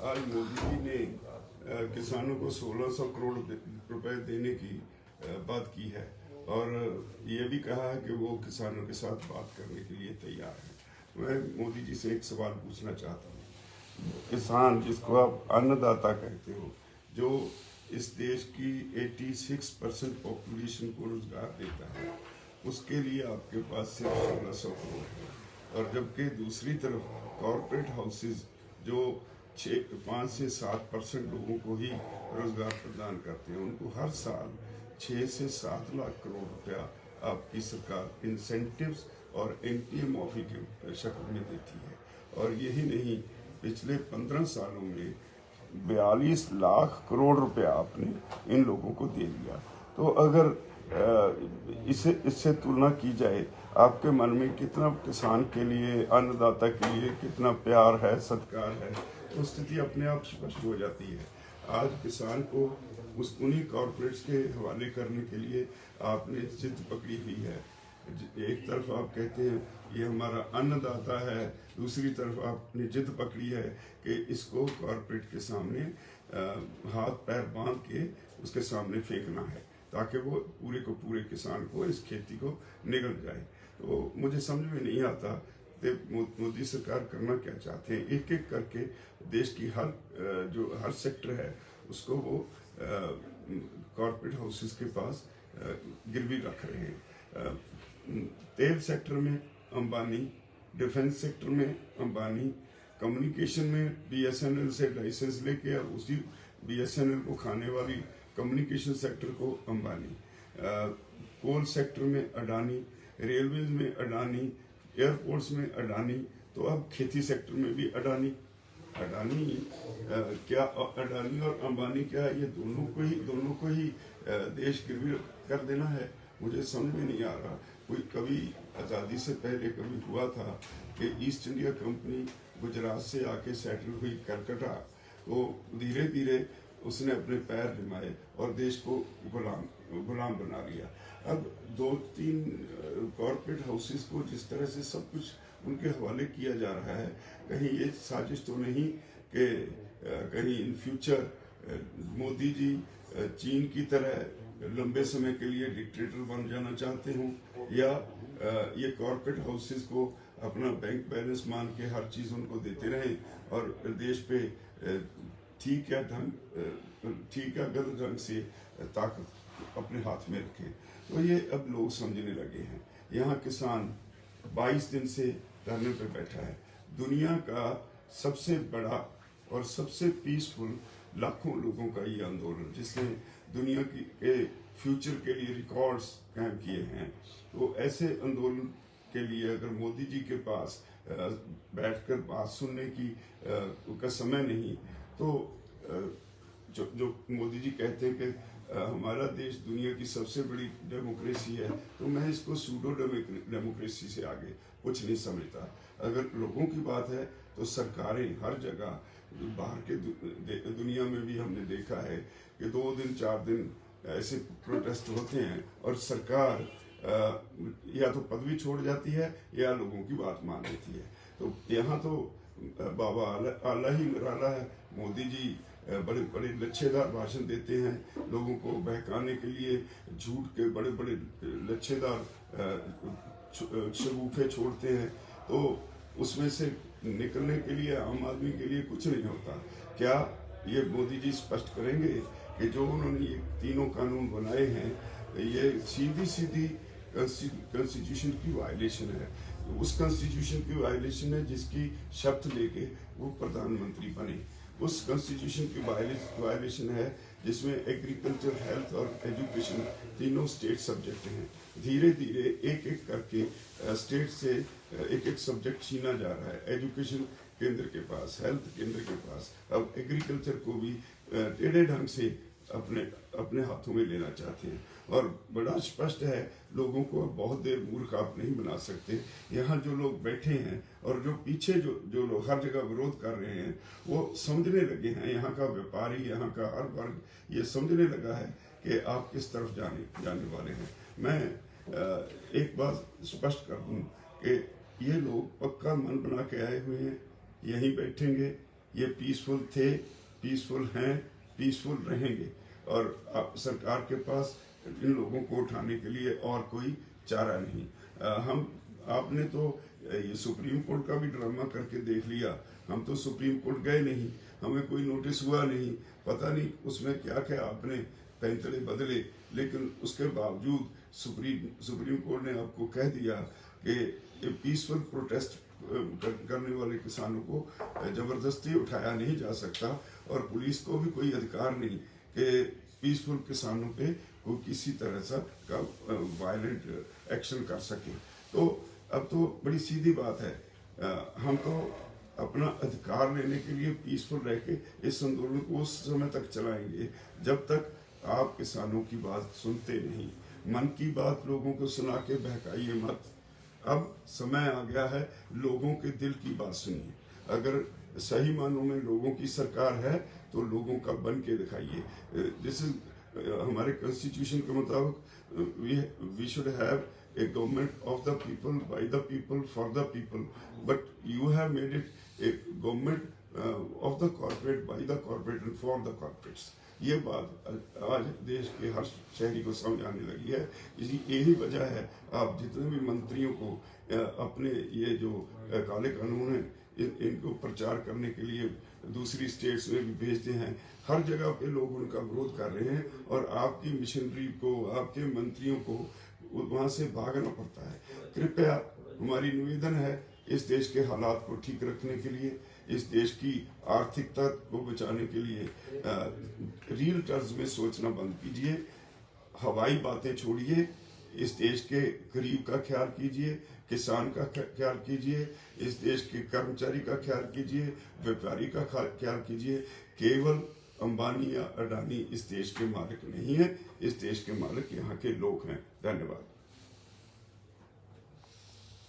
आज मोदी जी ने किसानों को 1600 करोड़ रुपए देने की बात की है और ये भी कहा है कि वो किसानों के साथ बात करने के लिए तैयार है। मैं मोदी जी से एक सवाल पूछना चाहता हूँ। किसान, जिसको आप अन्नदाता कहते हो, जो इस देश की 86% पॉपुलेशन को रोजगार देता है, उसके लिए आपके पास सिर्फ 1600 करोड़ है। और जबकि दूसरी तरफ कॉरपोरेट हाउसेस जो 5 से 7% लोगों को ही रोजगार प्रदान करते हैं, उनको हर साल 6 से 7 लाख करोड़ रुपया आपकी सरकार इंसेंटिव्स और एनटीए माफी की शक्ल में देती है। और यही नहीं, पिछले 15 सालों में 42 लाख करोड़ रुपया आपने इन लोगों को दे दिया। तो अगर इससे तुलना की जाए, आपके मन में कितना किसान के लिए, अन्नदाता के लिए कितना प्यार है, सत्कार है, तो स्थिति अपने आप स्पष्ट हो जाती है। आज किसान को उन्हीं कॉरपोरेट्स के हवाले करने के लिए आपने जिद पकड़ी हुई है। एक तरफ आप कहते हैं ये हमारा अन्नदाता है, दूसरी तरफ आपने जिद पकड़ी है कि इसको कॉरपोरेट के सामने हाथ पैर बांध के उसके सामने फेंकना है ताकि वो पूरे को पूरे किसान को, इस खेती को निगल जाए। तो मुझे समझ में नहीं आता कि मोदी सरकार करना क्या चाहते हैं। एक एक करके देश की हर सेक्टर है उसको वो कॉरपोरेट हाउसेस के पास गिरवी रख रहे हैं। तेल सेक्टर में अंबानी, डिफेंस सेक्टर में अंबानी, कम्युनिकेशन में बीएसएनएल से लाइसेंस लेके अब उसी बीएसएनएल को खाने वाली कम्युनिकेशन सेक्टर को अंबानी, कोल सेक्टर में अडानी, रेलवेज में अडानी, एयरपोर्ट्स में अडानी, तो अब खेती सेक्टर में भी अडानी। क्या अडानी और अंबानी, क्या ये दोनों को ही देश गिरवी कर देना है? मुझे समझ में नहीं आ रहा। कोई कभी आज़ादी से पहले कभी हुआ था कि ईस्ट इंडिया कंपनी गुजरात से आके सेटल हुई कलकत्ता, तो धीरे धीरे उसने अपने पैर जमाए और देश को गुलाम बना लिया। अब 2-3 कॉरपोरेट हाउसेस को जिस तरह से सब कुछ उनके हवाले किया जा रहा है, कहीं ये साजिश तो नहीं कि कहीं इन फ्यूचर मोदी जी चीन की तरह लंबे समय के लिए डिक्टेटर बन जाना चाहते हों, या ये कॉरपोरेट हाउसेस को अपना बैंक बैलेंस मान के हर चीज़ उनको देते रहें और देश पे ठीक या गलत ढंग से ताकत अपने हाथ में रखें। तो ये अब लोग समझने लगे हैं। यहाँ किसान 22 दिन से धरने पे बैठा है। दुनिया का सबसे बड़ा और सबसे पीसफुल लाखों लोगों का ये आंदोलन, जिसने दुनिया के फ्यूचर के लिए रिकॉर्ड्स कायम किए हैं, तो ऐसे आंदोलन के लिए अगर मोदी जी के पास बैठकर बात सुनने का समय नहीं, तो जो मोदी जी कहते हैं कि हमारा देश दुनिया की सबसे बड़ी डेमोक्रेसी है, तो मैं इसको सूडो डेमोक्रेसी से आगे कुछ नहीं समझता। अगर लोगों की बात है तो सरकारें हर जगह, बाहर के दुनिया में भी हमने देखा है कि 2 दिन 4 दिन ऐसे प्रोटेस्ट होते हैं और सरकार या तो पदवी छोड़ जाती है या लोगों की बात मान लेती है। तो यहाँ तो बाबा आला ही निराला है। मोदी जी बड़े बड़े लच्छेदार भाषण देते हैं, लोगों को बहकाने के लिए झूठ के बड़े बड़े लच्छेदार शगुफे छोड़ते हैं, तो उसमें से निकलने के लिए आम आदमी के लिए कुछ नहीं होता। क्या ये मोदी जी स्पष्ट करेंगे कि जो उन्होंने ये तीनों कानून बनाए हैं, ये सीधी कॉन्स्टिट्यूशन की वायलेशन है? उस कॉन्स्टिट्यूशन की वायलेशन है जिसकी शर्त लेके वो प्रधानमंत्री बने। उस कॉन्स्टिट्यूशन की वायलेशन है जिसमें एग्रीकल्चर, हेल्थ और एजुकेशन तीनों स्टेट सब्जेक्ट हैं। धीरे धीरे एक एक करके स्टेट से एक एक सब्जेक्ट छीना जा रहा है। एजुकेशन केंद्र के पास, हेल्थ केंद्र के पास, अब एग्रीकल्चर को भी टेढ़े ढंग से अपने हाथों में लेना चाहते हैं। और बड़ा स्पष्ट है, लोगों को बहुत देर मूर्ख आप नहीं बना सकते। यहाँ जो लोग बैठे हैं और जो पीछे जो लोग हर जगह विरोध कर रहे हैं, वो समझने लगे हैं। यहाँ का व्यापारी, यहाँ का हर वर्ग ये समझने लगा है कि आप किस तरफ जाने वाले हैं। मैं एक बात स्पष्ट कर दूं कि ये लोग पक्का मन बना के आए हुए हैं, यहीं बैठेंगे, ये पीसफुल थे, पीसफुल हैं, पीसफुल रहेंगे, और सरकार के पास इन लोगों को उठाने के लिए और कोई चारा नहीं। आपने तो ये सुप्रीम कोर्ट का भी ड्रामा करके देख लिया। हम तो सुप्रीम कोर्ट गए नहीं, हमें कोई नोटिस हुआ नहीं, पता नहीं उसमें क्या क्या आपने पैंतरे बदले, लेकिन उसके बावजूद सुप्रीम कोर्ट ने आपको कह दिया कि ये पीसफुल प्रोटेस्ट करने वाले किसानों को जबरदस्ती उठाया नहीं जा सकता, और पुलिस को भी कोई अधिकार नहीं कि पीसफुल किसानों पे कोई किसी तरह सा का वायलेंट एक्शन कर सके। तो अब तो बड़ी सीधी बात है, हम तो अपना अधिकार लेने के लिए पीसफुल रह के इस आंदोलन को उस समय तक चलाएंगे जब तक आप किसानों की बात सुनते नहीं। मन की बात लोगों को सुना के बहकाइए मत। अब समय आ गया है, लोगों के दिल की बात सुनिए। अगर सही मानों में लोगों की सरकार है तो लोगों का बन के दिखाइए। दिस इज हमारे कॉन्स्टिट्यूशन के मुताबिक we should have a government of the people, by the people, for the people, but you have made it a government of the corporate, by the corporate and for the corporates। ये बात आज देश के हर शहरी को समझ आने लगी है। यही वजह है आप जितने भी मंत्रियों को अपने ये जो काले कानून है इनको प्रचार करने के लिए दूसरी स्टेट्स में भी भेजते हैं। हर जगह पे लोग उनका विरोध कर रहे हैं, और आपकी मिशनरी को, आपके मंत्रियों को वहां से भागना पड़ता है। कृपया हमारी निवेदन है, इस देश के हालात को ठीक रखने के लिए, इस देश की आर्थिकता को बचाने के लिए रियल टर्म्स में सोचना बंद कीजिए। हवाई बातें छोड़िए, इस देश के गरीब का ख्याल कीजिए, किसान का ख्याल कीजिए, इस देश के कर्मचारी का ख्याल कीजिए, व्यापारी का ख्याल कीजिए। केवल अंबानी या अडानी इस देश के मालिक नहीं है, इस देश के मालिक यहाँ के लोग हैं। धन्यवाद।